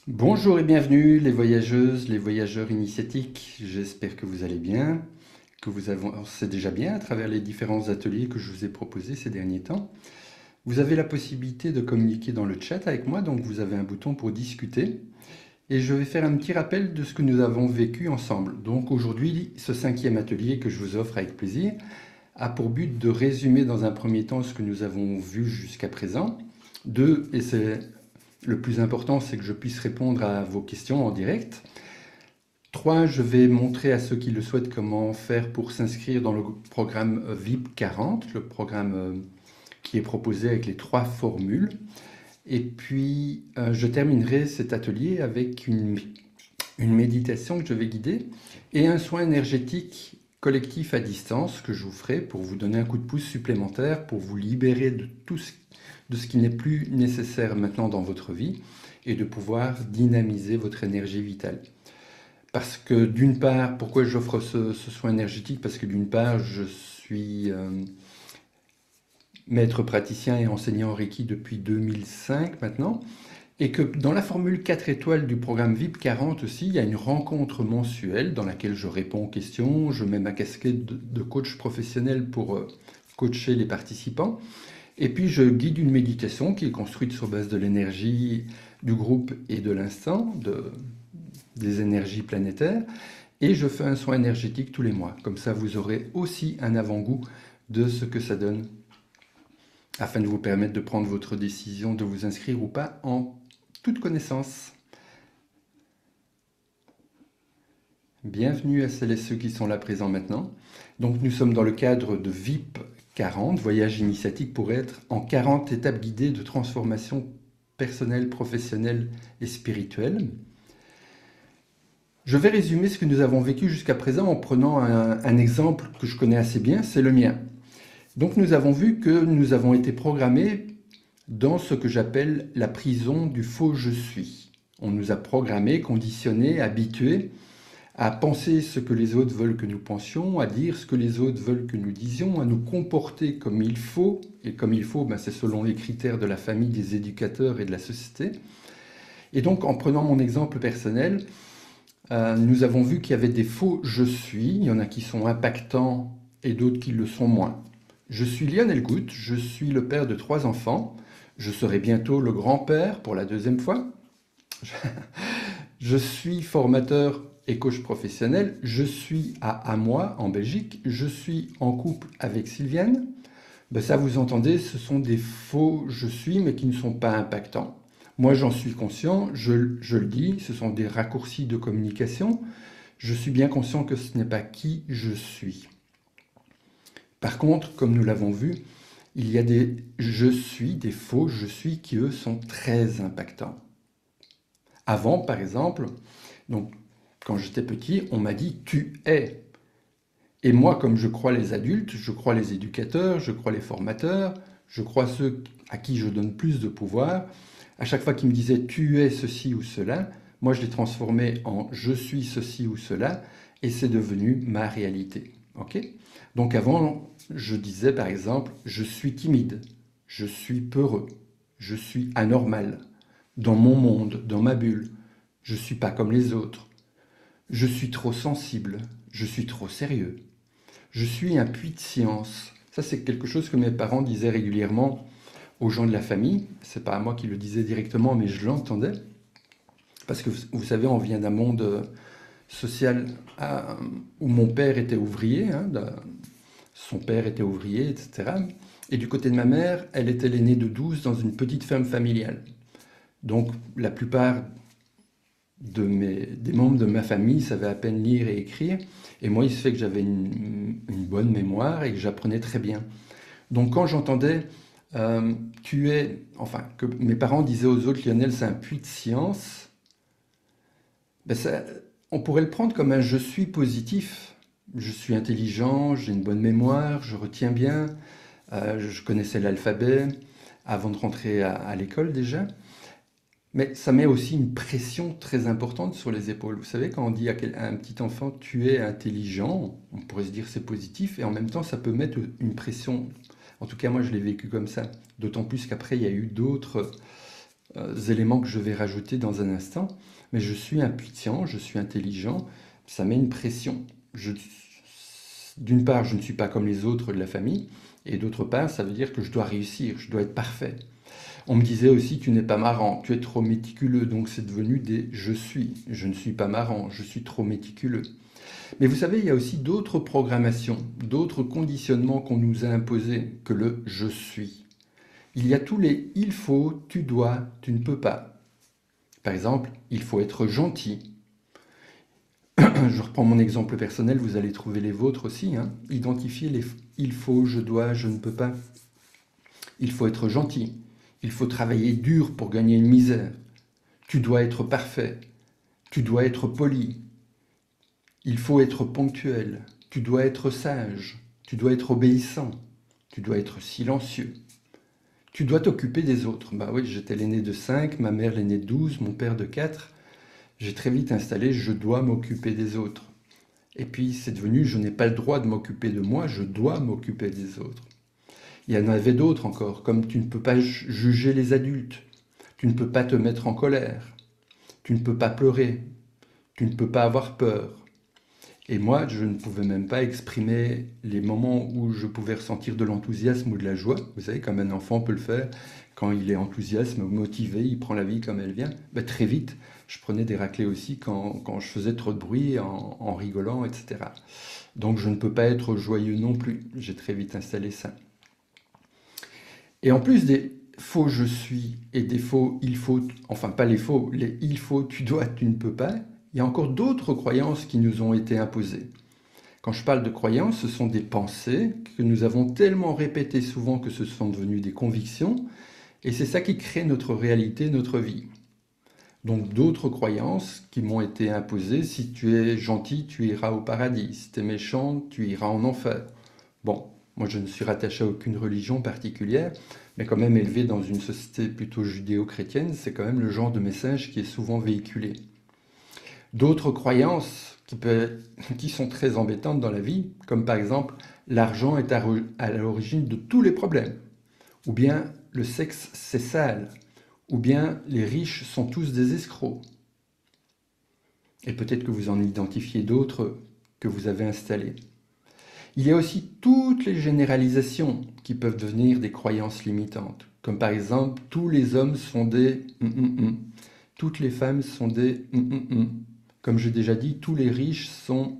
Bonjour et bienvenue les voyageuses, les voyageurs initiatiques. J'espère que vous allez bien, que vous avancez déjà bien à travers les différents ateliers que je vous ai proposés ces derniers temps. Vous avez la possibilité de communiquer dans le chat avec moi, donc vous avez un bouton pour discuter. Et je vais faire un petit rappel de ce que nous avons vécu ensemble. Donc aujourd'hui, ce 5e atelier que je vous offre avec plaisir a pour but de résumer dans un premier temps ce que nous avons vu jusqu'à présent. Deux, et c'est le plus important, c'est que je puisse répondre à vos questions en direct. 3, je vais montrer à ceux qui le souhaitent comment faire pour s'inscrire dans le programme VIP 40, le programme qui est proposé avec les 3 formules. Et puis, je terminerai cet atelier avec une méditation que je vais guider et un soin énergétique collectif à distance que je vous ferai pour vous donner un coup de pouce supplémentaire, pour vous libérer de tout de ce qui n'est plus nécessaire maintenant dans votre vie et de pouvoir dynamiser votre énergie vitale. Parce que d'une part, pourquoi j'offre ce soin énergétique? Parce que d'une part, je suis maître praticien et enseignant Reiki depuis 2005 maintenant, et que dans la formule 4 étoiles du programme VIP 40 aussi, il y a une rencontre mensuelle dans laquelle je réponds aux questions, je mets ma casquette de coach professionnel pour coacher les participants. Et puis je guide une méditation qui est construite sur base de l'énergie du groupe et de l'instant, des énergies planétaires. Et je fais un soin énergétique tous les mois. Comme ça, vous aurez aussi un avant-goût de ce que ça donne, afin de vous permettre de prendre votre décision de vous inscrire ou pas en toute connaissance. Bienvenue à celles et ceux qui sont là présents maintenant. Donc nous sommes dans le cadre de VIP 40, voyage initiatique pour être en 40 étapes guidées de transformation personnelle, professionnelle et spirituelle. Je vais résumer ce que nous avons vécu jusqu'à présent en prenant un exemple que je connais assez bien, c'est le mien. Donc nous avons vu que nous avons été programmés dans ce que j'appelle la prison du faux je suis. On nous a programmés, conditionnés, habitués à penser ce que les autres veulent que nous pensions, à dire ce que les autres veulent que nous disions, à nous comporter comme il faut. Et comme il faut, c'est selon les critères de la famille, des éducateurs et de la société. Et donc, en prenant mon exemple personnel, nous avons vu qu'il y avait des faux je suis. Il y en a qui sont impactants et d'autres qui le sont moins. Je suis Lionel Goutte, je suis le père de 3 enfants. Je serai bientôt le grand-père pour la 2e fois. Je suis formateur et coach professionnel. Je suis à Amoy, en Belgique. Je suis en couple avec Sylviane. Ça, vous entendez, ce sont des faux je suis, mais qui ne sont pas impactants. Moi, j'en suis conscient, je le dis, ce sont des raccourcis de communication. Je suis bien conscient que ce n'est pas qui je suis. Par contre, comme nous l'avons vu, il y a des je suis, des faux je suis qui, eux, sont très impactants. Avant, par exemple, donc, quand j'étais petit, on m'a dit « tu es ». Et moi, comme je crois les adultes, je crois les éducateurs, je crois les formateurs, je crois ceux à qui je donne plus de pouvoir, à chaque fois qu'ils me disaient « tu es ceci ou cela », moi je l'ai transformé en « je suis ceci ou cela » et c'est devenu ma réalité. Okay? Donc avant, je disais par exemple « je suis timide »,« je suis peureux »,« je suis anormal », dans mon monde, dans ma bulle, « je ne suis pas comme les autres », je suis trop sensible, je suis trop sérieux. Je suis un puits de science. Ça, c'est quelque chose que mes parents disaient régulièrement aux gens de la famille. C'est pas à moi qui le disais directement, mais je l'entendais. Parce que vous savez, on vient d'un monde social où mon père était ouvrier, son père était ouvrier, etc. Et du côté de ma mère, elle était l'aînée de 12 dans une petite ferme familiale. Donc la plupart des membres de ma famille savaient à peine lire et écrire. Et moi, il se fait que j'avais une bonne mémoire et que j'apprenais très bien. Donc quand j'entendais que mes parents disaient aux autres, Lionel, c'est un puits de science, on pourrait le prendre comme un je suis positif. Je suis intelligent, j'ai une bonne mémoire, je retiens bien, je connaissais l'alphabet avant de rentrer à l'école déjà. Mais ça met aussi une pression très importante sur les épaules. Vous savez, quand on dit à un petit enfant « tu es intelligent », on pourrait se dire c'est positif, et en même temps ça peut mettre une pression. En tout cas, moi je l'ai vécu comme ça. D'autant plus qu'après il y a eu d'autres éléments que je vais rajouter dans un instant, mais je suis impatient, je suis intelligent, ça met une pression. D'une part, je ne suis pas comme les autres de la famille, et d'autre part, ça veut dire que je dois réussir, je dois être parfait. On me disait aussi, tu n'es pas marrant, tu es trop méticuleux, donc c'est devenu des je suis. Je ne suis pas marrant, je suis trop méticuleux. Mais vous savez, il y a aussi d'autres programmations, d'autres conditionnements qu'on nous a imposés que le je suis. Il y a tous les il faut, tu dois, tu ne peux pas. Par exemple, il faut être gentil. Je reprends mon exemple personnel, vous allez trouver les vôtres aussi. Identifiez les il faut, je dois, je ne peux pas. Il faut être gentil. Il faut travailler dur pour gagner une misère. Tu dois être parfait. Tu dois être poli. Il faut être ponctuel. Tu dois être sage. Tu dois être obéissant. Tu dois être silencieux. Tu dois t'occuper des autres. Bah oui, j'étais l'aîné de 5, ma mère l'aîné de 12, mon père de 4. J'ai très vite installé je dois m'occuper des autres. Et puis c'est devenu je n'ai pas le droit de m'occuper de moi, je dois m'occuper des autres. Il y en avait d'autres encore, comme tu ne peux pas juger les adultes, tu ne peux pas te mettre en colère, tu ne peux pas pleurer, tu ne peux pas avoir peur. Et moi, je ne pouvais même pas exprimer les moments où je pouvais ressentir de l'enthousiasme ou de la joie. Vous savez, comme un enfant peut le faire, quand il est enthousiaste, motivé, il prend la vie comme elle vient. Ben, très vite, je prenais des raclées aussi quand je faisais trop de bruit en rigolant, etc. Donc je ne peux pas être joyeux non plus. J'ai très vite installé ça. Et en plus des faux je suis et des faux il faut, enfin pas les faux, les il faut, tu dois, tu ne peux pas, il y a encore d'autres croyances qui nous ont été imposées. Quand je parle de croyances, ce sont des pensées que nous avons tellement répétées souvent que ce sont devenues des convictions, et c'est ça qui crée notre réalité, notre vie. Donc d'autres croyances qui m'ont été imposées, si tu es gentil, tu iras au paradis, si tu es méchant, tu iras en enfer. Bon, moi je ne suis rattaché à aucune religion particulière, mais quand même élevé dans une société plutôt judéo-chrétienne, c'est quand même le genre de message qui est souvent véhiculé. D'autres croyances qui sont très embêtantes dans la vie, comme par exemple l'argent est à l'origine de tous les problèmes, ou bien le sexe c'est sale, ou bien les riches sont tous des escrocs. Et peut-être que vous en identifiez d'autres que vous avez installées. Il y a aussi toutes les généralisations qui peuvent devenir des croyances limitantes, comme par exemple tous les hommes sont des toutes les femmes sont des comme j'ai déjà dit, tous les riches sont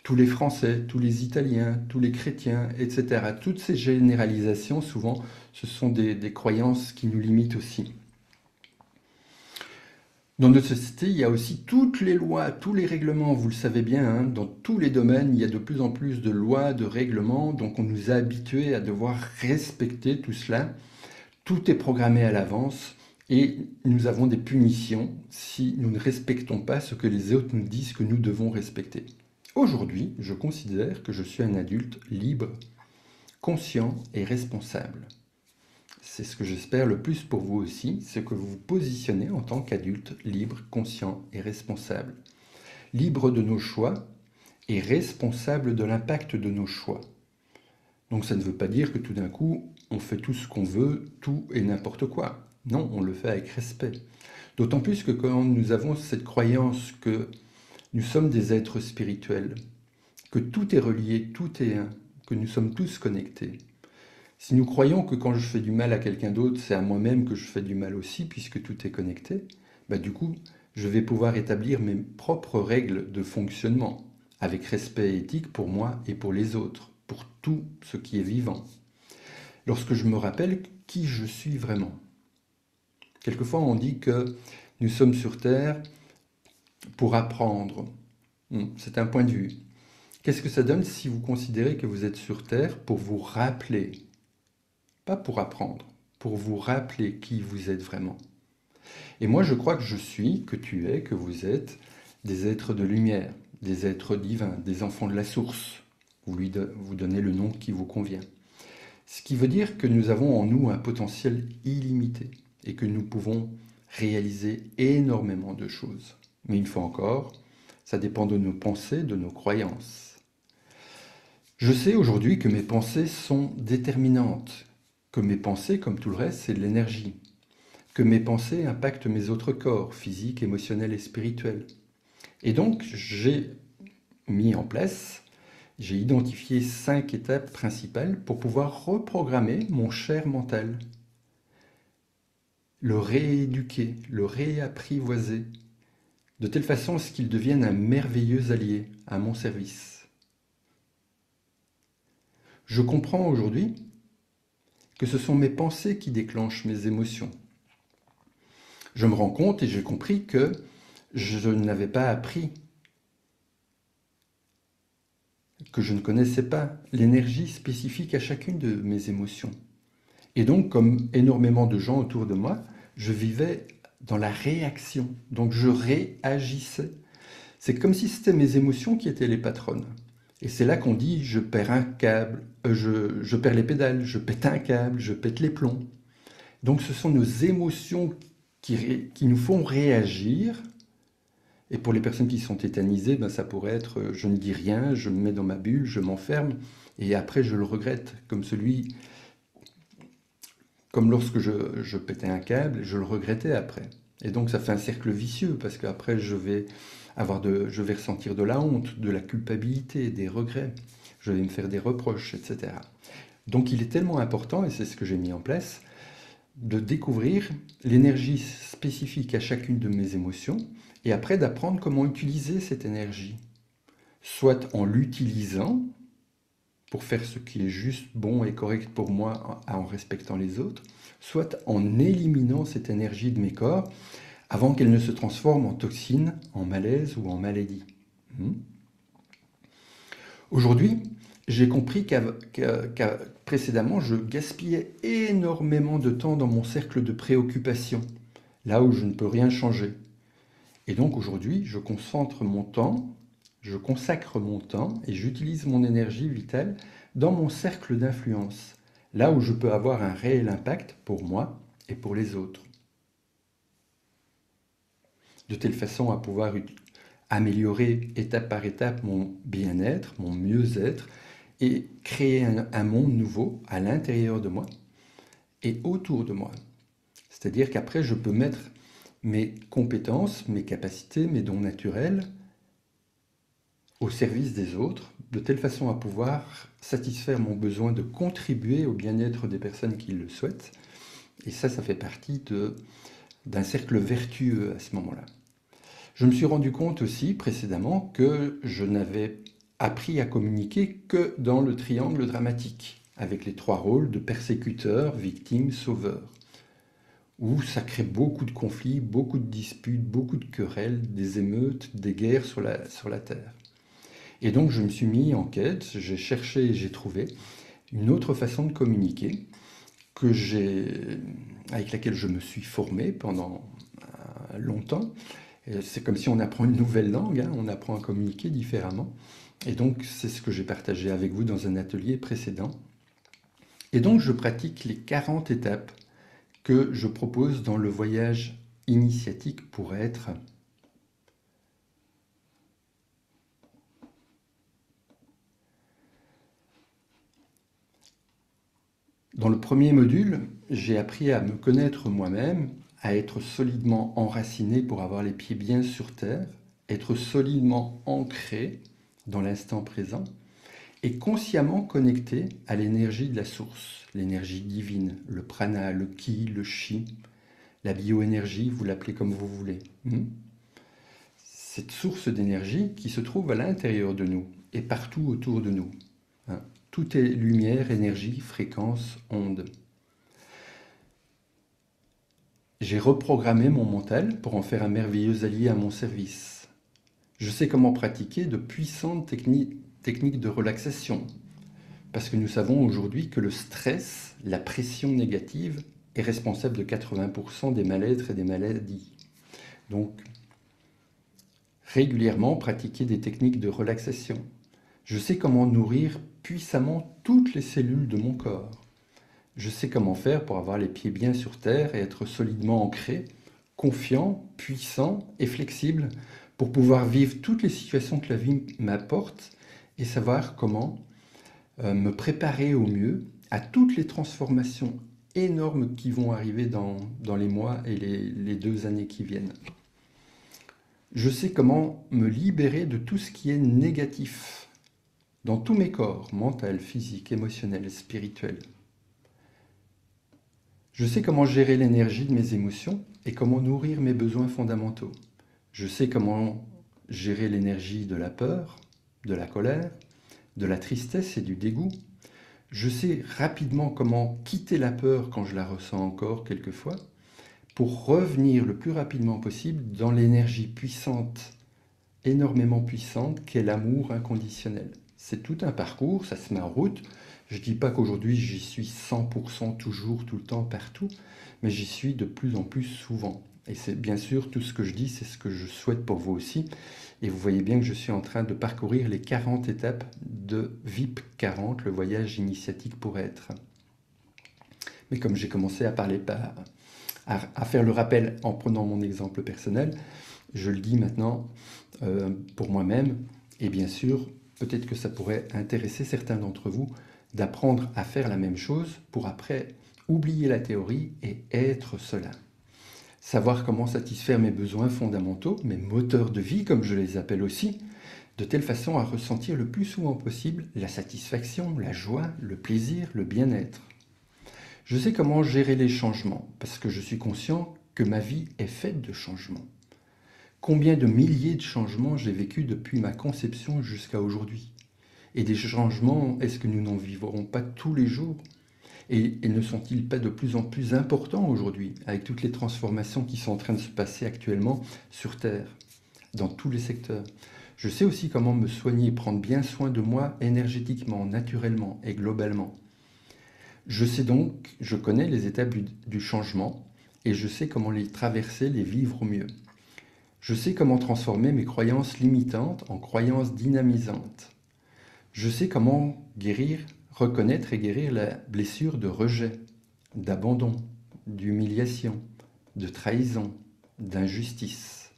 tous les Français, tous les Italiens, tous les chrétiens, etc. Toutes ces généralisations, souvent, ce sont des croyances qui nous limitent aussi. Dans notre société, il y a aussi toutes les lois, tous les règlements, vous le savez bien, dans tous les domaines, il y a de plus en plus de lois, de règlements, donc on nous a habitués à devoir respecter tout cela. Tout est programmé à l'avance et nous avons des punitions si nous ne respectons pas ce que les autres nous disent que nous devons respecter. Aujourd'hui, je considère que je suis un adulte libre, conscient et responsable. C'est ce que j'espère le plus pour vous aussi, c'est que vous vous positionnez en tant qu'adulte libre, conscient et responsable. Libre de nos choix et responsable de l'impact de nos choix. Donc ça ne veut pas dire que tout d'un coup, on fait tout ce qu'on veut, tout et n'importe quoi. Non, on le fait avec respect. D'autant plus que quand nous avons cette croyance que nous sommes des êtres spirituels, que tout est relié, tout est un, que nous sommes tous connectés. Si nous croyons que quand je fais du mal à quelqu'un d'autre, c'est à moi-même que je fais du mal aussi, puisque tout est connecté, du coup, je vais pouvoir établir mes propres règles de fonctionnement, avec respect et éthique pour moi et pour les autres, pour tout ce qui est vivant. Lorsque je me rappelle qui je suis vraiment. Quelquefois, on dit que nous sommes sur Terre pour apprendre. C'est un point de vue. Qu'est-ce que ça donne si vous considérez que vous êtes sur Terre pour vous rappeler? Pas pour apprendre, pour vous rappeler qui vous êtes vraiment. Et moi, je crois que je suis, que tu es, que vous êtes des êtres de lumière, des êtres divins, des enfants de la source. Vous donnez le nom qui vous convient. Ce qui veut dire que nous avons en nous un potentiel illimité et que nous pouvons réaliser énormément de choses. Mais une fois encore, ça dépend de nos pensées, de nos croyances. Je sais aujourd'hui que mes pensées sont déterminantes, que mes pensées, comme tout le reste, c'est de l'énergie. que mes pensées impactent mes autres corps, physiques, émotionnels et spirituels. Et donc, j'ai mis en place, j'ai identifié 5 étapes principales pour pouvoir reprogrammer mon cher mental, le rééduquer, le réapprivoiser, de telle façon à ce qu'il devienne un merveilleux allié à mon service. Je comprends aujourd'hui que ce sont mes pensées qui déclenchent mes émotions. Je me rends compte et j'ai compris que je n'avais pas appris, que je ne connaissais pas l'énergie spécifique à chacune de mes émotions. Et donc, comme énormément de gens autour de moi, je vivais dans la réaction. Donc, je réagissais. C'est comme si c'était mes émotions qui étaient les patronnes. Et c'est là qu'on dit, je perds un câble, je perds les pédales, je pète un câble, je pète les plombs. Donc, ce sont nos émotions qui nous font réagir. Et pour les personnes qui sont tétanisées, ben ça pourrait être je ne dis rien, je me mets dans ma bulle, je m'enferme, et après je le regrette, comme lorsque je pétais un câble, je le regrettais après. Et donc ça fait un cercle vicieux, parce qu'après je vais ressentir de la honte, de la culpabilité, des regrets, je vais me faire des reproches, etc. Donc il est tellement important, et c'est ce que j'ai mis en place, de découvrir l'énergie spécifique à chacune de mes émotions, et après d'apprendre comment utiliser cette énergie, soit en l'utilisant pour faire ce qui est juste, bon et correct pour moi en respectant les autres, soit en éliminant cette énergie de mes corps avant qu'elle ne se transforme en toxine, en malaise ou en maladie. Aujourd'hui, j'ai compris précédemment, je gaspillais énormément de temps dans mon cercle de préoccupation, là où je ne peux rien changer. Et donc aujourd'hui, je consacre mon temps et j'utilise mon énergie vitale dans mon cercle d'influence, là où je peux avoir un réel impact pour moi et pour les autres. De telle façon à pouvoir améliorer étape par étape mon bien-être, mon mieux-être, et créer un monde nouveau à l'intérieur de moi et autour de moi. C'est-à-dire qu'après, je peux mettre mes compétences, mes capacités, mes dons naturels au service des autres, de telle façon à pouvoir satisfaire mon besoin de contribuer au bien-être des personnes qui le souhaitent. Et ça fait partie d'un cercle vertueux à ce moment-là. Je me suis rendu compte aussi précédemment que je n'avais appris à communiquer que dans le triangle dramatique, avec les 3 rôles de persécuteur, victime, sauveur, où ça crée beaucoup de conflits, beaucoup de disputes, beaucoup de querelles, des émeutes, des guerres sur la Terre. Et donc je me suis mis en quête, j'ai cherché et j'ai trouvé une autre façon de communiquer avec laquelle je me suis formé pendant longtemps. C'est comme si on apprend une nouvelle langue, on apprend à communiquer différemment. Et donc c'est ce que j'ai partagé avec vous dans un atelier précédent. Et donc je pratique les 40 étapes que je propose dans le voyage initiatique pour être. Dans le premier module, j'ai appris à me connaître moi-même, à être solidement enraciné pour avoir les pieds bien sur terre, être solidement ancré dans l'instant présent et consciemment connecté à l'énergie de la source, l'énergie divine, le prana, le ki, le chi, la bioénergie, vous l'appelez comme vous voulez. Cette source d'énergie qui se trouve à l'intérieur de nous et partout autour de nous. Tout est lumière, énergie, fréquence, onde. J'ai reprogrammé mon mental pour en faire un merveilleux allié à mon service. Je sais comment pratiquer de puissantes techniques de relaxation, parce que nous savons aujourd'hui que le stress, la pression négative, est responsable de 80% des mal-être et des maladies. Donc, régulièrement pratiquer des techniques de relaxation. Je sais comment nourrir puissamment toutes les cellules de mon corps. Je sais comment faire pour avoir les pieds bien sur terre et être solidement ancré, confiant, puissant et flexible pour pouvoir vivre toutes les situations que la vie m'apporte et savoir comment me préparer au mieux à toutes les transformations énormes qui vont arriver dans les mois et les 2 années qui viennent. Je sais comment me libérer de tout ce qui est négatif dans tous mes corps, mental, physique, émotionnel, spirituel. Je sais comment gérer l'énergie de mes émotions et comment nourrir mes besoins fondamentaux. Je sais comment gérer l'énergie de la peur, de la colère, de la tristesse et du dégoût. Je sais rapidement comment quitter la peur quand je la ressens encore quelquefois, pour revenir le plus rapidement possible dans l'énergie puissante, énormément puissante, qu'est l'amour inconditionnel. C'est tout un parcours, ça se met en route. Je ne dis pas qu'aujourd'hui j'y suis 100% toujours, tout le temps, partout, mais j'y suis de plus en plus souvent. Et c'est bien sûr tout ce que je dis, c'est ce que je souhaite pour vous aussi. Et vous voyez bien que je suis en train de parcourir les 40 étapes de VIP 40, le voyage initiatique pour être. Mais comme j'ai commencé à parler à faire le rappel en prenant mon exemple personnel, je le dis maintenant pour moi-même, et bien sûr, peut-être que ça pourrait intéresser certains d'entre vous d'apprendre à faire la même chose pour après oublier la théorie et être cela. Savoir comment satisfaire mes besoins fondamentaux, mes moteurs de vie comme je les appelle aussi, de telle façon à ressentir le plus souvent possible la satisfaction, la joie, le plaisir, le bien-être. Je sais comment gérer les changements, parce que je suis conscient que ma vie est faite de changements. Combien de milliers de changements j'ai vécu depuis ma conception jusqu'à aujourd'hui? Et des changements, est-ce que nous n'en vivrons pas tous les jours? Et ne sont-ils pas de plus en plus importants aujourd'hui, avec toutes les transformations qui sont en train de se passer actuellement sur Terre, dans tous les secteurs? Je sais aussi comment me soigner et prendre bien soin de moi énergétiquement, naturellement et globalement. Je sais donc, je connais les étapes du changement et je sais comment les traverser, les vivre au mieux. Je sais comment transformer mes croyances limitantes en croyances dynamisantes. Je sais comment guérir, reconnaître et guérir la blessure de rejet, d'abandon, d'humiliation, de trahison, d'injustice.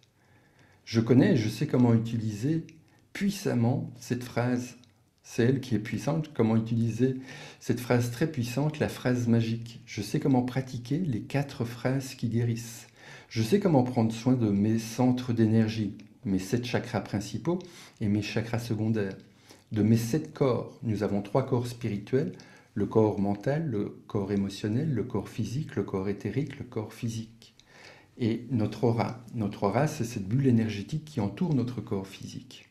Je connais et je sais comment utiliser puissamment cette phrase. C'est elle qui est puissante. Comment utiliser cette phrase très puissante, la phrase magique. Je sais comment pratiquer les 4 phrases qui guérissent. Je sais comment prendre soin de mes centres d'énergie, mes 7 chakras principaux et mes chakras secondaires. De mes 7 corps, nous avons 3 corps spirituels, le corps mental, le corps émotionnel, le corps physique, le corps éthérique, le corps physique. Et notre aura. Notre aura, c'est cette bulle énergétique qui entoure notre corps physique.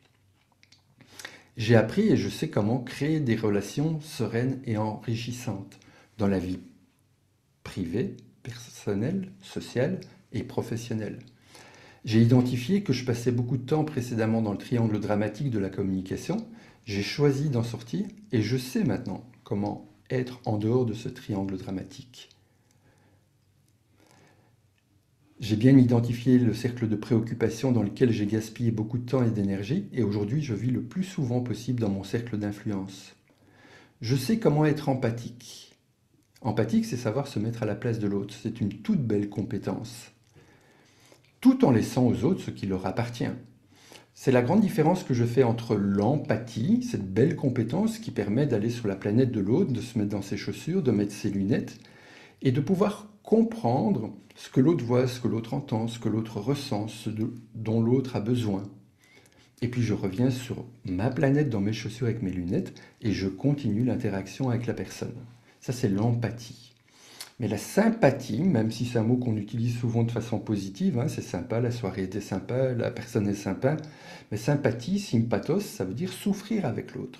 J'ai appris et je sais comment créer des relations sereines et enrichissantes dans la vie privée, personnelle, sociale et professionnelle. J'ai identifié que je passais beaucoup de temps précédemment dans le triangle dramatique de la communication. J'ai choisi d'en sortir et je sais maintenant comment être en dehors de ce triangle dramatique. J'ai bien identifié le cercle de préoccupation dans lequel j'ai gaspillé beaucoup de temps et d'énergie et aujourd'hui je vis le plus souvent possible dans mon cercle d'influence. Je sais comment être empathique. Empathique, c'est savoir se mettre à la place de l'autre. C'est une toute belle compétence. Tout en laissant aux autres ce qui leur appartient. C'est la grande différence que je fais entre l'empathie, cette belle compétence qui permet d'aller sur la planète de l'autre, de se mettre dans ses chaussures, de mettre ses lunettes, et de pouvoir comprendre ce que l'autre voit, ce que l'autre entend, ce que l'autre ressent, ce dont l'autre a besoin. Et puis je reviens sur ma planète dans mes chaussures avec mes lunettes et je continue l'interaction avec la personne. Ça, c'est l'empathie. Mais la sympathie, même si c'est un mot qu'on utilise souvent de façon positive, hein, c'est sympa, la soirée était sympa, la personne est sympa, mais sympathie, sympathos, ça veut dire souffrir avec l'autre.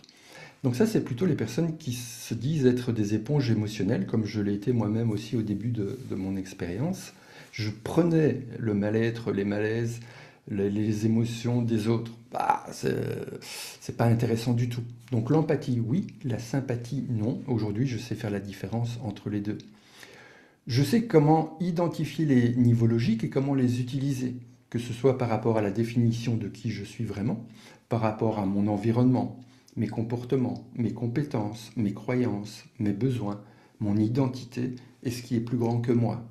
Donc ça, c'est plutôt les personnes qui se disent être des éponges émotionnelles, comme je l'ai été moi-même aussi au début de mon expérience. Je prenais le mal-être, les malaises, les émotions des autres. Bah, c'est pas intéressant du tout. Donc l'empathie, oui, la sympathie, non. Aujourd'hui, je sais faire la différence entre les deux. Je sais comment identifier les niveaux logiques et comment les utiliser, que ce soit par rapport à la définition de qui je suis vraiment, par rapport à mon environnement, mes comportements, mes compétences, mes croyances, mes besoins, mon identité et ce qui est plus grand que moi.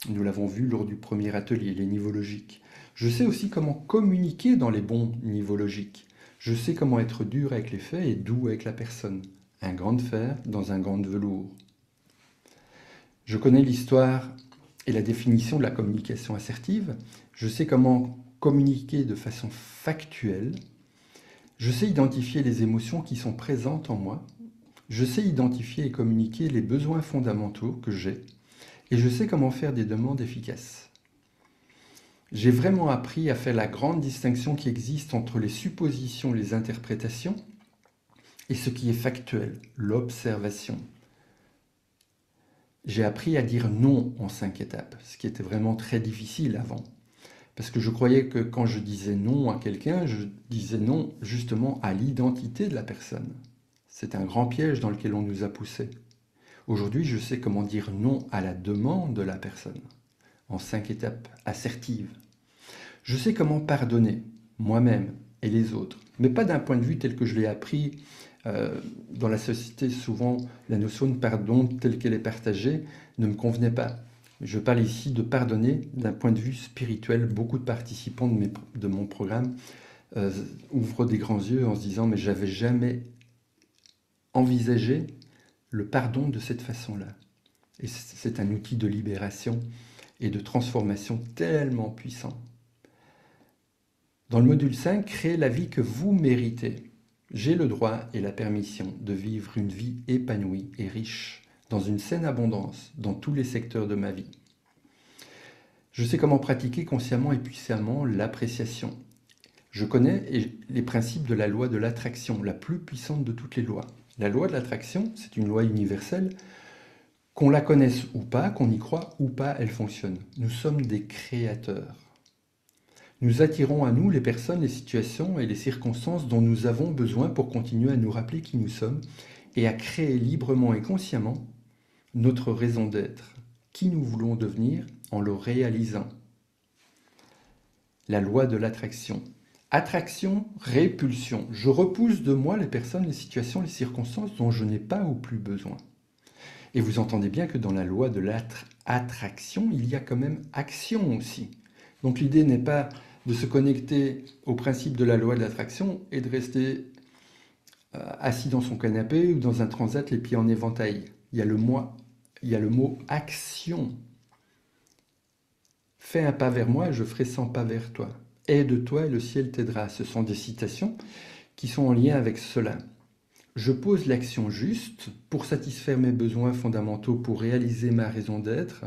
Nous l'avons vu lors du premier atelier, les niveaux logiques. Je sais aussi comment communiquer dans les bons niveaux logiques. Je sais comment être dur avec les faits et doux avec la personne. Un grand fer dans un grand velours. Je connais l'histoire et la définition de la communication assertive. Je sais comment communiquer de façon factuelle. Je sais identifier les émotions qui sont présentes en moi. Je sais identifier et communiquer les besoins fondamentaux que j'ai. Et je sais comment faire des demandes efficaces. J'ai vraiment appris à faire la grande distinction qui existe entre les suppositions, les interprétations, et ce qui est factuel, l'observation. J'ai appris à dire non en 5 étapes, ce qui était vraiment très difficile avant. Parce que je croyais que quand je disais non à quelqu'un, je disais non justement à l'identité de la personne. C'est un grand piège dans lequel on nous a poussés. Aujourd'hui, je sais comment dire non à la demande de la personne, en 5 étapes assertives. Je sais comment pardonner, moi-même et les autres, mais pas d'un point de vue tel que je l'ai appris. Dans la société, souvent, la notion de pardon telle qu'elle est partagée ne me convenait pas. Je parle ici de pardonner d'un point de vue spirituel. Beaucoup de participants de mon programme ouvrent des grands yeux en se disant « mais j'avais jamais envisagé le pardon de cette façon-là ». Et c'est un outil de libération et de transformation tellement puissant. Dans le module 5, créez la vie que vous méritez. J'ai le droit et la permission de vivre une vie épanouie et riche, dans une saine abondance, dans tous les secteurs de ma vie. Je sais comment pratiquer consciemment et puissamment l'appréciation. Je connais les principes de la loi de l'attraction, la plus puissante de toutes les lois. La loi de l'attraction, c'est une loi universelle. Qu'on la connaisse ou pas, qu'on y croit ou pas, elle fonctionne. Nous sommes des créateurs. Nous attirons à nous les personnes, les situations et les circonstances dont nous avons besoin pour continuer à nous rappeler qui nous sommes et à créer librement et consciemment notre raison d'être, qui nous voulons devenir en le réalisant. La loi de l'attraction. Attraction, répulsion. Je repousse de moi les personnes, les situations, les circonstances dont je n'ai pas ou plus besoin. Et vous entendez bien que dans la loi de l'attraction, il y a quand même action aussi. Donc l'idée n'est pas de se connecter au principe de la loi de l'attraction et de rester assis dans son canapé ou dans un transat les pieds en éventail. Il y a le mot action. Fais un pas vers moi et je ferai 100 pas vers toi. Aide-toi et le ciel t'aidera. Ce sont des citations qui sont en lien avec cela. Je pose l'action juste pour satisfaire mes besoins fondamentaux, pour réaliser ma raison d'être,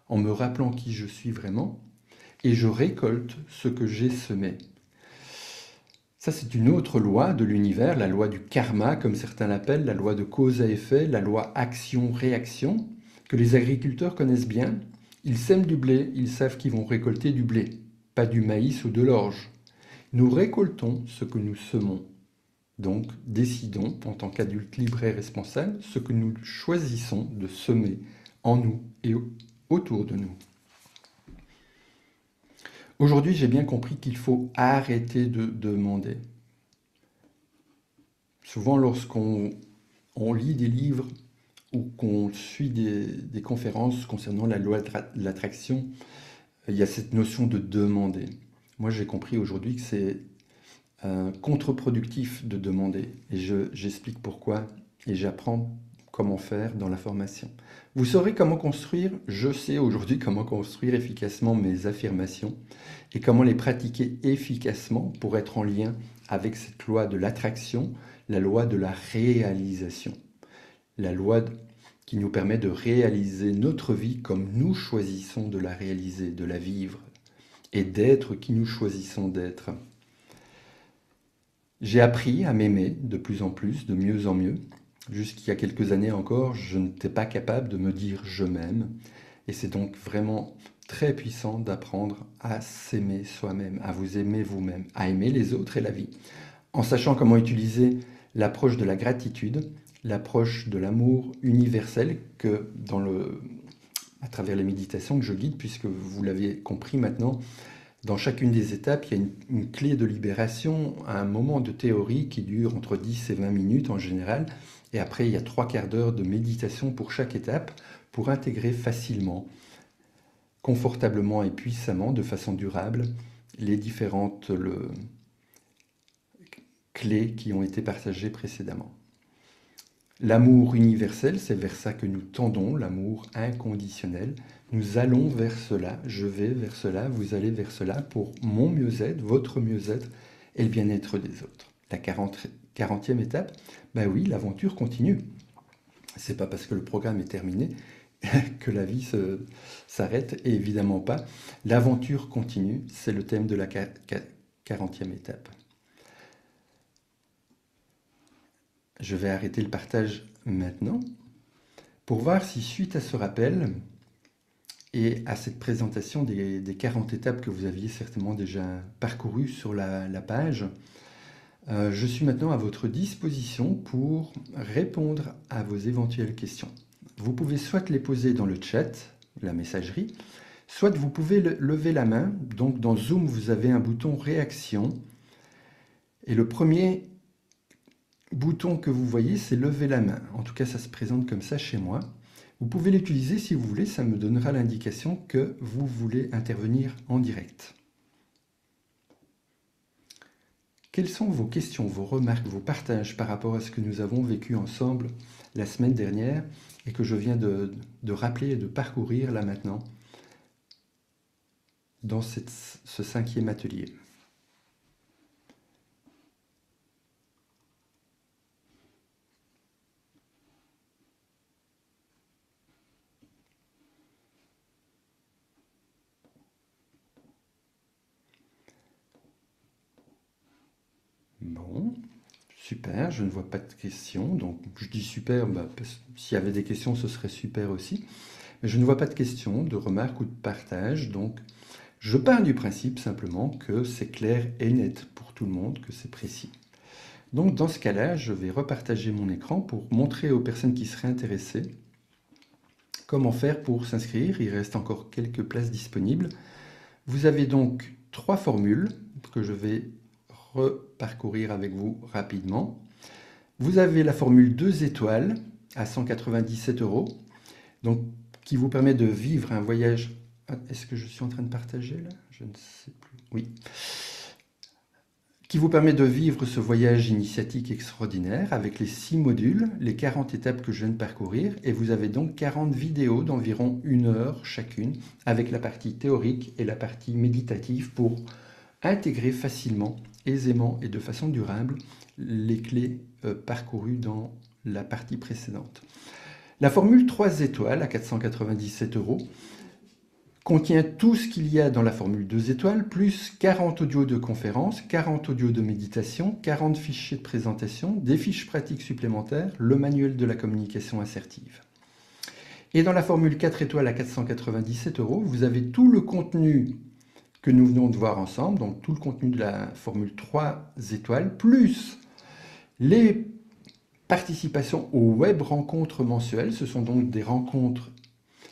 en me rappelant qui je suis vraiment, et je récolte ce que j'ai semé. Ça, c'est une autre loi de l'univers, la loi du karma, comme certains l'appellent, la loi de cause à effet, la loi action-réaction, que les agriculteurs connaissent bien. Ils sèment du blé, ils savent qu'ils vont récolter du blé, pas du maïs ou de l'orge. Nous récoltons ce que nous semons. Donc, décidons, en tant qu'adultes libres et responsables, ce que nous choisissons de semer en nous et autour de nous. Aujourd'hui, j'ai bien compris qu'il faut arrêter de demander. Souvent, lorsqu'on lit des livres ou qu'on suit des conférences concernant la loi de l'attraction, il y a cette notion de demander. Moi, j'ai compris aujourd'hui que c'est contre-productif de demander. Et j'explique pourquoi et j'apprends comment faire dans la formation. Vous saurez comment construire, je sais aujourd'hui comment construire efficacement mes affirmations et comment les pratiquer efficacement pour être en lien avec cette loi de l'attraction, la loi de la réalisation. La loi qui nous permet de réaliser notre vie comme nous choisissons de la réaliser, de la vivre et d'être qui nous choisissons d'être. J'ai appris à m'aimer de plus en plus, de mieux en mieux. Jusqu'il y a quelques années encore, je n'étais pas capable de me dire « je m'aime ». Et c'est donc vraiment très puissant d'apprendre à s'aimer soi-même, à vous aimer vous-même, à aimer les autres et la vie. En sachant comment utiliser l'approche de la gratitude, l'approche de l'amour universel que à travers les méditations que je guide, puisque vous l'avez compris maintenant, dans chacune des étapes, il y a une clé de libération, un moment de théorie qui dure entre 10 et 20 minutes en général. Et après, il y a 3/4 d'heure de méditation pour chaque étape pour intégrer facilement, confortablement et puissamment, de façon durable, les différentes clés qui ont été partagées précédemment. L'amour universel, c'est vers ça que nous tendons, l'amour inconditionnel. Nous allons vers cela, je vais vers cela, vous allez vers cela pour mon mieux-être, votre mieux-être et le bien-être des autres. La 40e étape, ben oui, l'aventure continue. C'est pas parce que le programme est terminé que la vie s'arrête, et évidemment pas. L'aventure continue, c'est le thème de la 40e étape. Je vais arrêter le partage maintenant pour voir si, suite à ce rappel et à cette présentation des 40 étapes que vous aviez certainement déjà parcourues sur la page, je suis maintenant à votre disposition pour répondre à vos éventuelles questions. Vous pouvez soit les poser dans le chat, la messagerie, soit vous pouvez lever la main. Donc dans Zoom, vous avez un bouton réaction. Et le premier bouton que vous voyez, c'est lever la main. En tout cas, ça se présente comme ça chez moi. Vous pouvez l'utiliser si vous voulez, ça me donnera l'indication que vous voulez intervenir en direct. Quelles sont vos questions, vos remarques, vos partages par rapport à ce que nous avons vécu ensemble la semaine dernière et que je viens de rappeler et de parcourir là maintenant dans ce 5e atelier? Bon, super, je ne vois pas de questions, donc je dis super, s'il y avait des questions, ce serait super aussi. Mais je ne vois pas de questions, de remarques ou de partages, donc je pars du principe simplement que c'est clair et net pour tout le monde, que c'est précis. Donc dans ce cas-là, je vais repartager mon écran pour montrer aux personnes qui seraient intéressées comment faire pour s'inscrire. Il reste encore quelques places disponibles. Vous avez donc 3 formules que je vais reparcourir avec vous rapidement. Vous avez la formule 2 étoiles à 197 €, donc qui vous permet de vivre un voyage. Est-ce que je suis en train de partager là? Je ne sais plus. Oui. Qui vous permet de vivre ce voyage initiatique extraordinaire avec les 6 modules, les 40 étapes que je viens de parcourir, et vous avez donc 40 vidéos d'environ 1 heure chacune, avec la partie théorique et la partie méditative pour intégrer facilement, aisément et de façon durable les clés parcourues dans la partie précédente. La formule 3 étoiles à 497 € contient tout ce qu'il y a dans la formule 2 étoiles, plus 40 audios de conférences, 40 audios de méditation, 40 fichiers de présentation, des fiches pratiques supplémentaires, le manuel de la communication assertive. Et dans la formule 4 étoiles à 497 €, vous avez tout le contenu que nous venons de voir ensemble, donc tout le contenu de la formule 3 étoiles, plus les participations aux web rencontres mensuelles. Ce sont donc des rencontres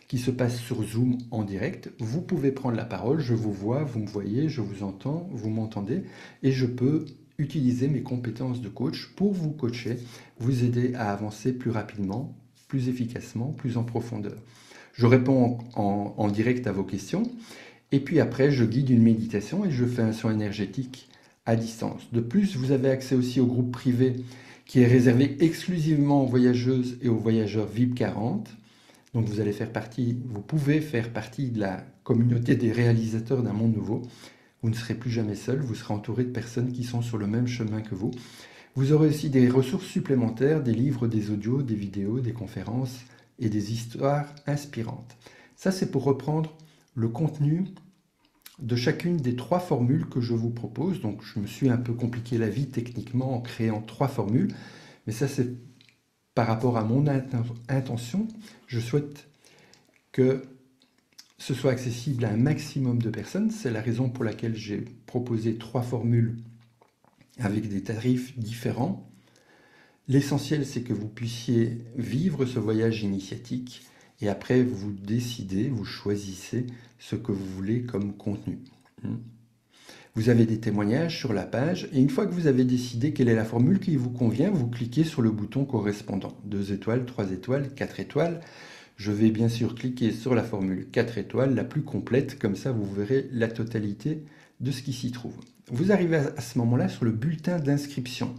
qui se passent sur Zoom en direct. Vous pouvez prendre la parole, je vous vois, vous me voyez, je vous entends, vous m'entendez, et je peux utiliser mes compétences de coach pour vous coacher, vous aider à avancer plus rapidement, plus efficacement, plus en profondeur. Je réponds en direct à vos questions, et puis après, je guide une méditation et je fais un soin énergétique à distance. De plus, vous avez accès aussi au groupe privé qui est réservé exclusivement aux voyageuses et aux voyageurs VIP 40. Donc vous pouvez faire partie de la communauté des réalisateurs d'un monde nouveau. Vous ne serez plus jamais seul, vous serez entouré de personnes qui sont sur le même chemin que vous. Vous aurez aussi des ressources supplémentaires, des livres, des audios, des vidéos, des conférences et des histoires inspirantes. Ça, c'est pour reprendre le contenu de chacune des 3 formules que je vous propose. Donc je me suis un peu compliqué la vie techniquement en créant 3 formules, mais ça c'est par rapport à mon intention. Je souhaite que ce soit accessible à un maximum de personnes. C'est la raison pour laquelle j'ai proposé 3 formules avec des tarifs différents. L'essentiel, c'est que vous puissiez vivre ce voyage initiatique et après vous décidez, vous choisissez ce que vous voulez comme contenu. Vous avez des témoignages sur la page et une fois que vous avez décidé quelle est la formule qui vous convient, vous cliquez sur le bouton correspondant. 2 étoiles, 3 étoiles, 4 étoiles. Je vais bien sûr cliquer sur la formule 4 étoiles, la plus complète, comme ça vous verrez la totalité de ce qui s'y trouve. Vous arrivez à ce moment-là sur le bulletin d'inscription.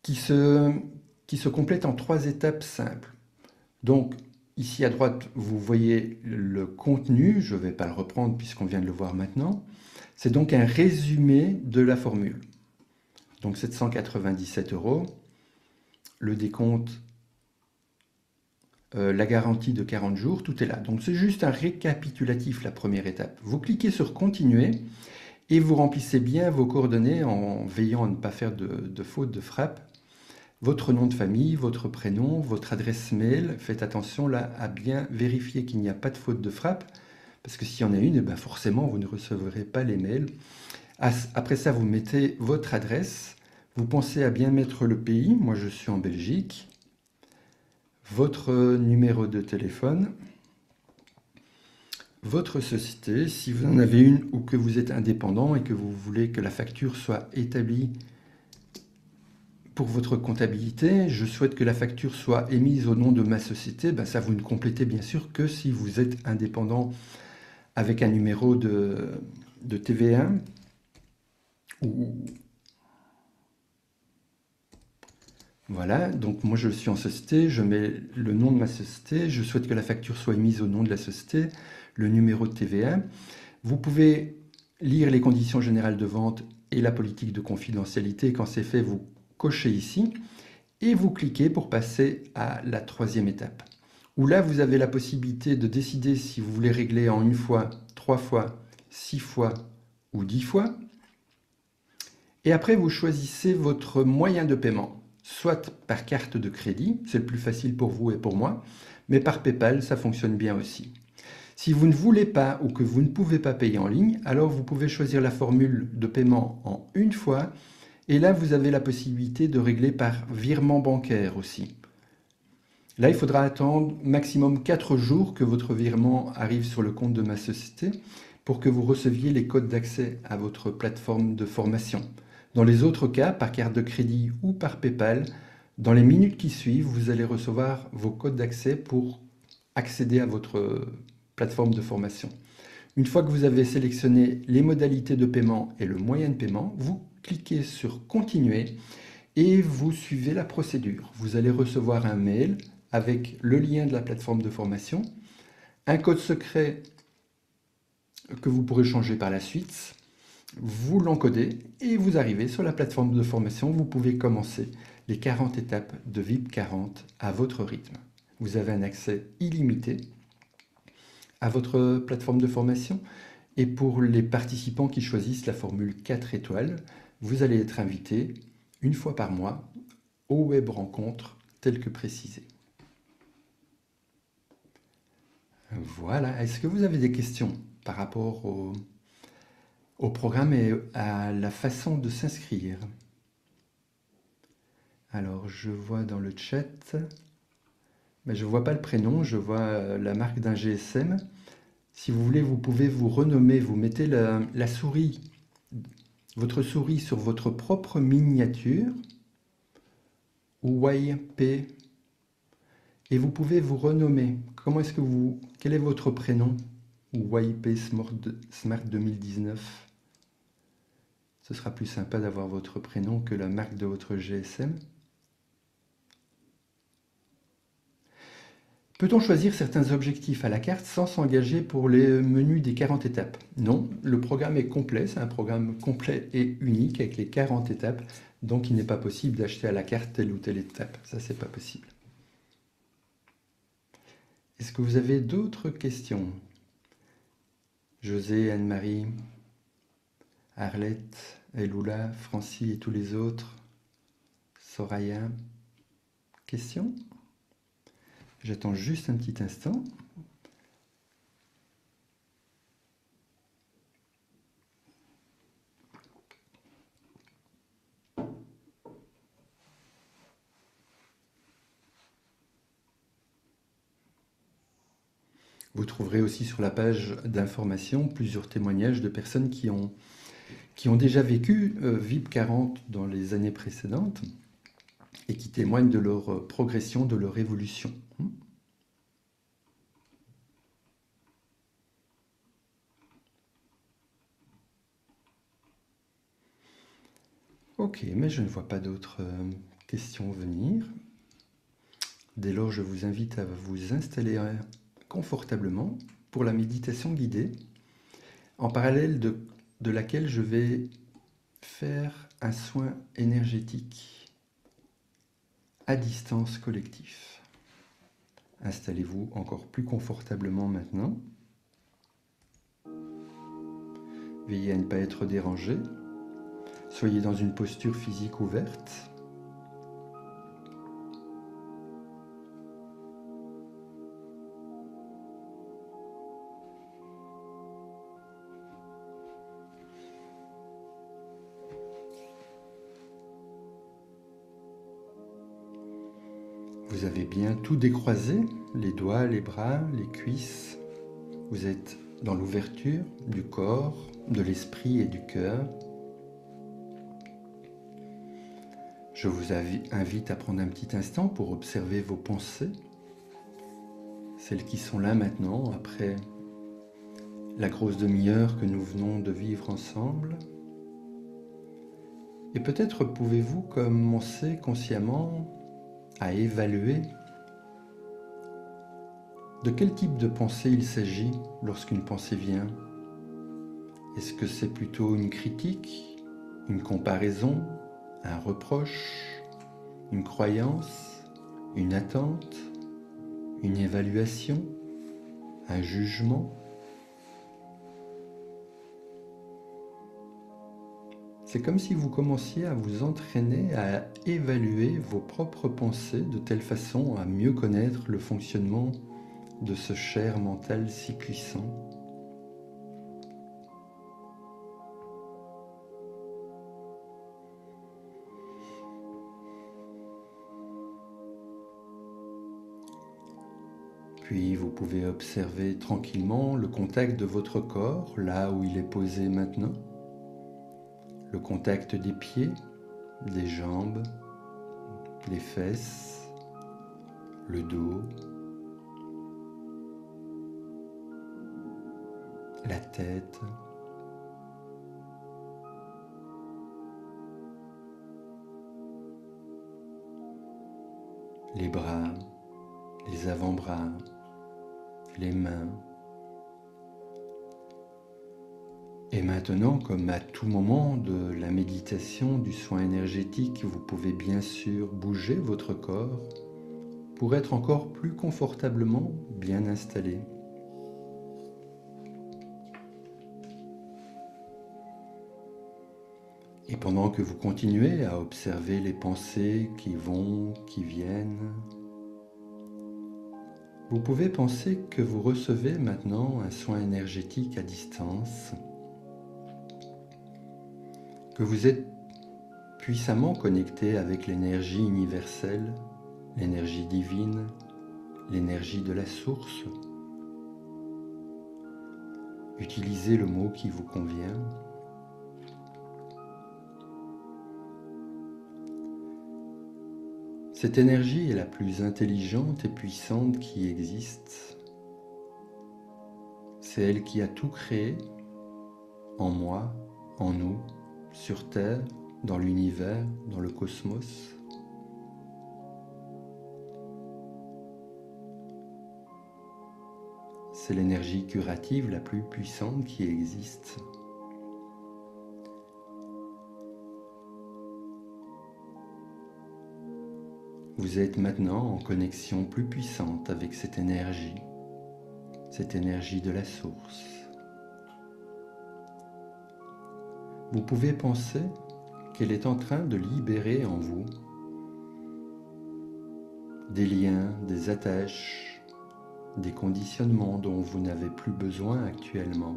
qui se, qui se complète en 3 étapes simples. Donc, ici à droite, vous voyez le contenu, je ne vais pas le reprendre puisqu'on vient de le voir maintenant. C'est donc un résumé de la formule. Donc 797 €, le décompte, la garantie de 40 jours, tout est là. Donc c'est juste un récapitulatif, la première étape. Vous cliquez sur continuer et vous remplissez bien vos coordonnées en veillant à ne pas faire de faute de frappe. Votre nom de famille, votre prénom, votre adresse mail. Faites attention là à bien vérifier qu'il n'y a pas de faute de frappe, parce que s'il y en a une, eh ben forcément vous ne recevrez pas les mails. Après ça, vous mettez votre adresse. Vous pensez à bien mettre le pays. Moi, je suis en Belgique. Votre numéro de téléphone. Votre société, si vous en avez une ou que vous êtes indépendant et que vous voulez que la facture soit établie pour votre comptabilité, je souhaite que la facture soit émise au nom de ma société. Ben ça, vous ne complétez bien sûr que si vous êtes indépendant avec un numéro de TVA. Voilà, donc moi je suis en société, je mets le nom de ma société, je souhaite que la facture soit émise au nom de la société, le numéro de TVA. Vous pouvez lire les conditions générales de vente et la politique de confidentialité. Quand c'est fait, vous cochez ici et vous cliquez pour passer à la 3e étape. Où là, vous avez la possibilité de décider si vous voulez régler en 1 fois, 3 fois, 6 fois ou 10 fois. Et après, vous choisissez votre moyen de paiement, soit par carte de crédit, c'est le plus facile pour vous et pour moi, mais par PayPal, ça fonctionne bien aussi. Si vous ne voulez pas ou que vous ne pouvez pas payer en ligne, alors vous pouvez choisir la formule de paiement en 1 fois, et là, vous avez la possibilité de régler par virement bancaire aussi. Là, il faudra attendre maximum 4 jours que votre virement arrive sur le compte de ma société pour que vous receviez les codes d'accès à votre plateforme de formation. Dans les autres cas, par carte de crédit ou par PayPal, dans les minutes qui suivent, vous allez recevoir vos codes d'accès pour accéder à votre plateforme de formation. Une fois que vous avez sélectionné les modalités de paiement et le moyen de paiement, vous cliquez sur Continuer et vous suivez la procédure. Vous allez recevoir un mail avec le lien de la plateforme de formation, un code secret que vous pourrez changer par la suite. Vous l'encodez et vous arrivez sur la plateforme de formation. Vous pouvez commencer les 40 étapes de VIP 40 à votre rythme. Vous avez un accès illimité à votre plateforme de formation. Et pour les participants qui choisissent la formule 4 étoiles, vous allez être invité 1 fois par mois aux web rencontres telles que précisées. Voilà. Est-ce que vous avez des questions par rapport au programme et à la façon de s'inscrire? Alors, je vois dans le chat, mais je ne vois pas le prénom, je vois la marque d'un GSM. Si vous voulez, vous pouvez vous renommer, vous mettez la souris, votre souris sur votre propre miniature, ou YP, et vous pouvez vous renommer. Quel est votre prénom? Ou YP Smart 2019. Ce sera plus sympa d'avoir votre prénom que la marque de votre GSM. Peut-on choisir certains objectifs à la carte sans s'engager pour les menus des 40 étapes? Non, le programme est complet, c'est un programme complet et unique avec les 40 étapes, donc il n'est pas possible d'acheter à la carte telle ou telle étape, ça c'est pas possible. Est-ce que vous avez d'autres questions? José, Anne-Marie, Arlette, Eloula, Francie et tous les autres? Soraya? Questions? J'attends juste un petit instant. Vous trouverez aussi sur la page d'information plusieurs témoignages de personnes qui ont déjà vécu VIP 40 dans les années précédentes et qui témoignent de leur progression, de leur évolution. Ok, mais je ne vois pas d'autres questions venir. Dès lors, je vous invite à vous installer confortablement pour la méditation guidée, en parallèle de laquelle je vais faire un soin énergétique à distance collectif. Installez-vous encore plus confortablement maintenant. Veillez à ne pas être dérangé. Soyez dans une posture physique ouverte. Vous avez bien tout décroisé, les doigts, les bras, les cuisses. Vous êtes dans l'ouverture du corps, de l'esprit et du cœur. Je vous invite à prendre un petit instant pour observer vos pensées, celles qui sont là maintenant après la grosse demi-heure que nous venons de vivre ensemble. Et peut-être pouvez-vous commencer consciemment à évaluer de quel type de pensée il s'agit lorsqu'une pensée vient. Est-ce que c'est plutôt une critique, une comparaison, un reproche, une croyance, une attente, une évaluation, un jugement? C'est comme si vous commenciez à vous entraîner à évaluer vos propres pensées de telle façon à mieux connaître le fonctionnement de ce cher mental si puissant. Puis vous pouvez observer tranquillement le contact de votre corps, là où il est posé maintenant. Le contact des pieds, des jambes, des fesses, le dos, la tête, les bras, les avant-bras, les mains. Et maintenant, comme à tout moment de la méditation, du soin énergétique, vous pouvez bien sûr bouger votre corps pour être encore plus confortablement bien installé. Et pendant que vous continuez à observer les pensées qui vont, qui viennent, vous pouvez penser que vous recevez maintenant un soin énergétique à distance, que vous êtes puissamment connecté avec l'énergie universelle, l'énergie divine, l'énergie de la source. Utilisez le mot qui vous convient. Cette énergie est la plus intelligente et puissante qui existe. C'est elle qui a tout créé, en moi, en nous, sur Terre, dans l'univers, dans le cosmos. C'est l'énergie curative la plus puissante qui existe. Vous êtes maintenant en connexion plus puissante avec cette énergie de la source. Vous pouvez penser qu'elle est en train de libérer en vous des liens, des attaches, des conditionnements dont vous n'avez plus besoin actuellement.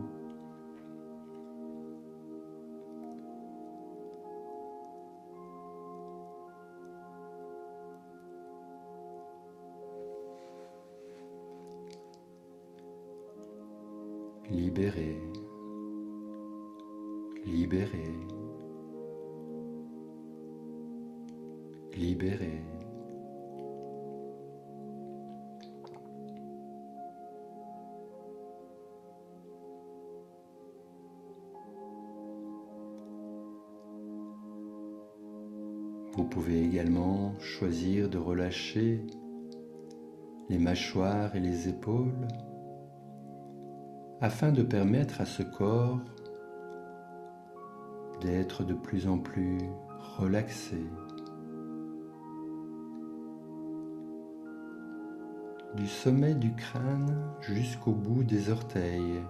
Libérez, libérez, libérez. Vous pouvez également choisir de relâcher les mâchoires et les épaules afin de permettre à ce corps d'être de plus en plus relaxé. Du sommet du crâne jusqu'au bout des orteils,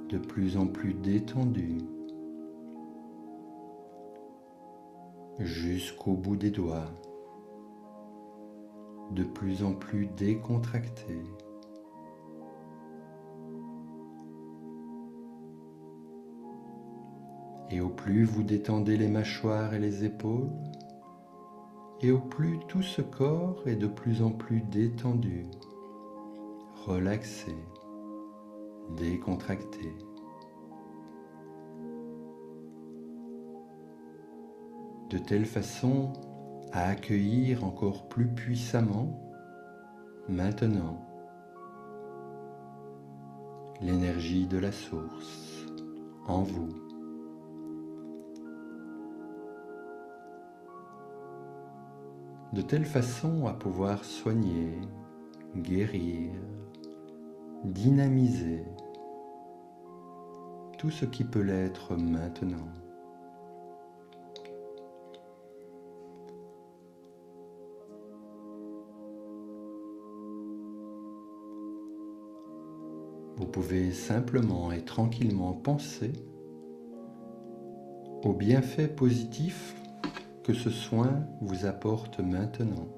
de plus en plus détendu, jusqu'au bout des doigts, de plus en plus décontracté. Et au plus vous détendez les mâchoires et les épaules, et au plus tout ce corps est de plus en plus détendu, relaxé, décontracté. De telle façon à accueillir encore plus puissamment, maintenant, l'énergie de la source en vous. De telle façon à pouvoir soigner, guérir, dynamiser tout ce qui peut l'être maintenant. Vous pouvez simplement et tranquillement penser aux bienfaits positifs que ce soin vous apporte maintenant.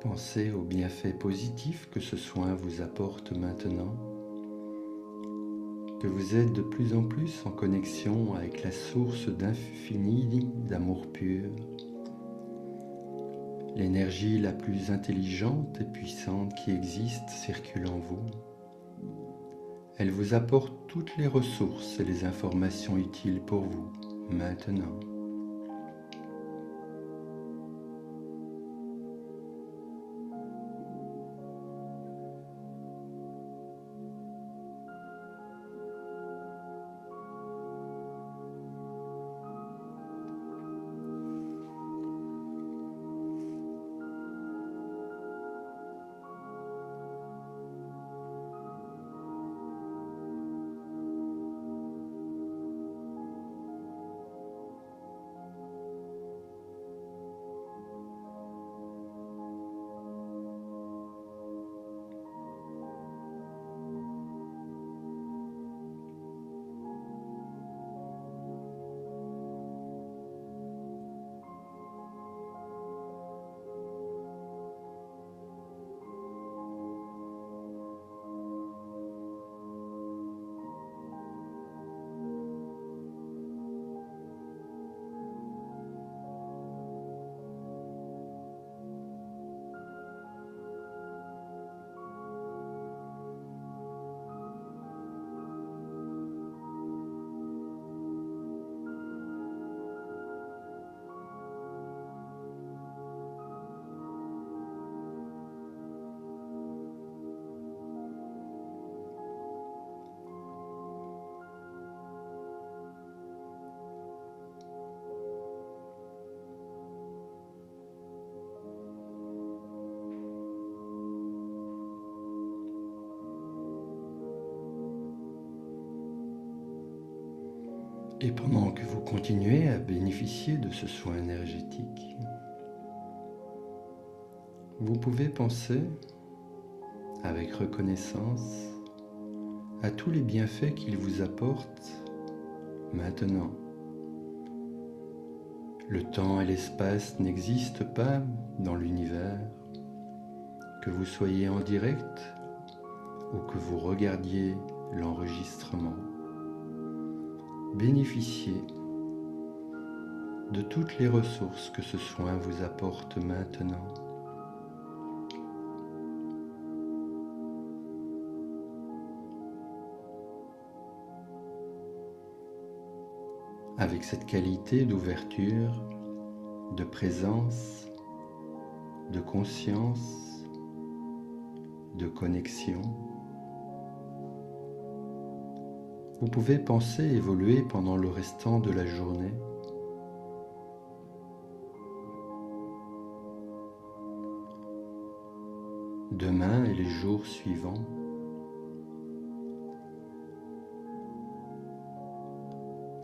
Pensez aux bienfaits positifs que ce soin vous apporte maintenant, que vous êtes de plus en plus en connexion avec la source d'infini d'amour pur, l'énergie la plus intelligente et puissante qui existe circule en vous. Elle vous apporte toutes les ressources et les informations utiles pour vous maintenant. Et pendant que vous continuez à bénéficier de ce soin énergétique, vous pouvez penser avec reconnaissance à tous les bienfaits qu'il vous apporte maintenant. Le temps et l'espace n'existent pas dans l'univers, que vous soyez en direct ou que vous regardiez l'enregistrement. Bénéficiez de toutes les ressources que ce soin vous apporte maintenant. Avec cette qualité d'ouverture, de présence, de conscience, de connexion, vous pouvez penser évoluer pendant le restant de la journée. Demain et les jours suivants.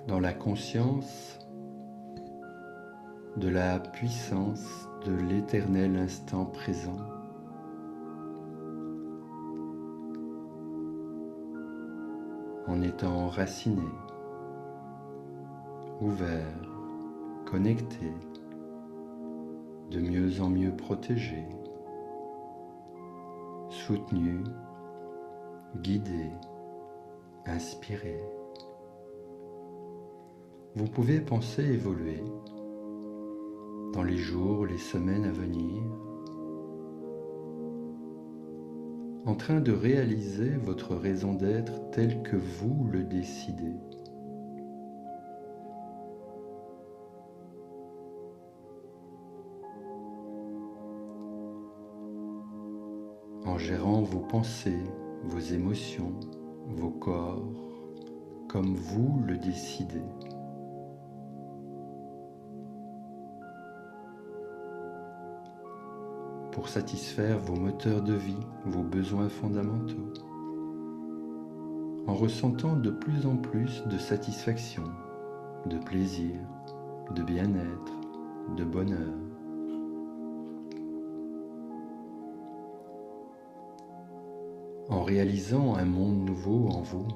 Dans la conscience de la puissance de l'éternel instant présent. En étant enraciné, ouvert, connecté, de mieux en mieux protégé, soutenu, guidé, inspiré. Vous pouvez penser évoluer dans les jours, les semaines à venir, en train de réaliser votre raison d'être telle que vous le décidez. En gérant vos pensées, vos émotions, vos corps, comme vous le décidez. Pour satisfaire vos moteurs de vie, vos besoins fondamentaux, en ressentant de plus en plus de satisfaction, de plaisir, de bien-être, de bonheur. En réalisant un monde nouveau en vous,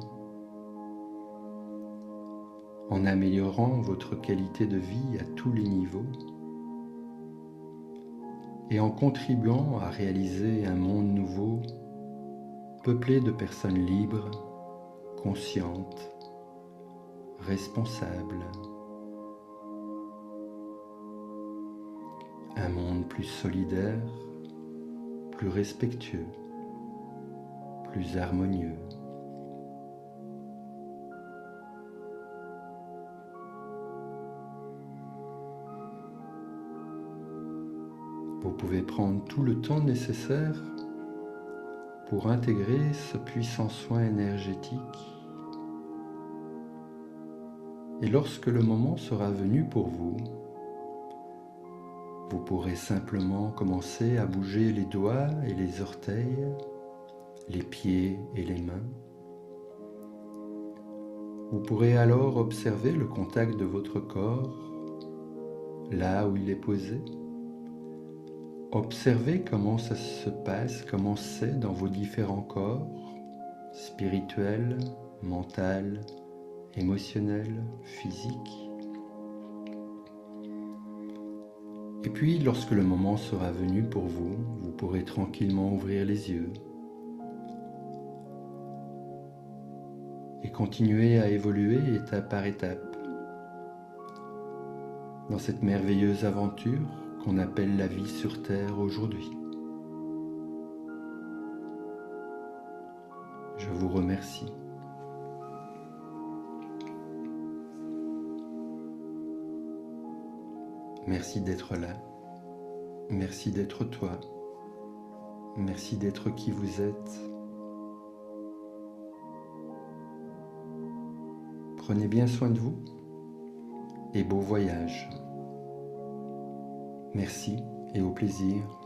en améliorant votre qualité de vie à tous les niveaux, et en contribuant à réaliser un monde nouveau, peuplé de personnes libres, conscientes, responsables. Un monde plus solidaire, plus respectueux, plus harmonieux. Vous pouvez prendre tout le temps nécessaire pour intégrer ce puissant soin énergétique. Et lorsque le moment sera venu pour vous, vous pourrez simplement commencer à bouger les doigts et les orteils, les pieds et les mains. Vous pourrez alors observer le contact de votre corps, là où il est posé. Observez comment ça se passe, comment c'est dans vos différents corps, spirituel, mental, émotionnel, physique. Et puis, lorsque le moment sera venu pour vous, vous pourrez tranquillement ouvrir les yeux et continuer à évoluer étape par étape dans cette merveilleuse aventure qu'on appelle la vie sur Terre aujourd'hui. Je vous remercie. Merci d'être là. Merci d'être toi. Merci d'être qui vous êtes. Prenez bien soin de vous et beau voyage. Merci et au plaisir.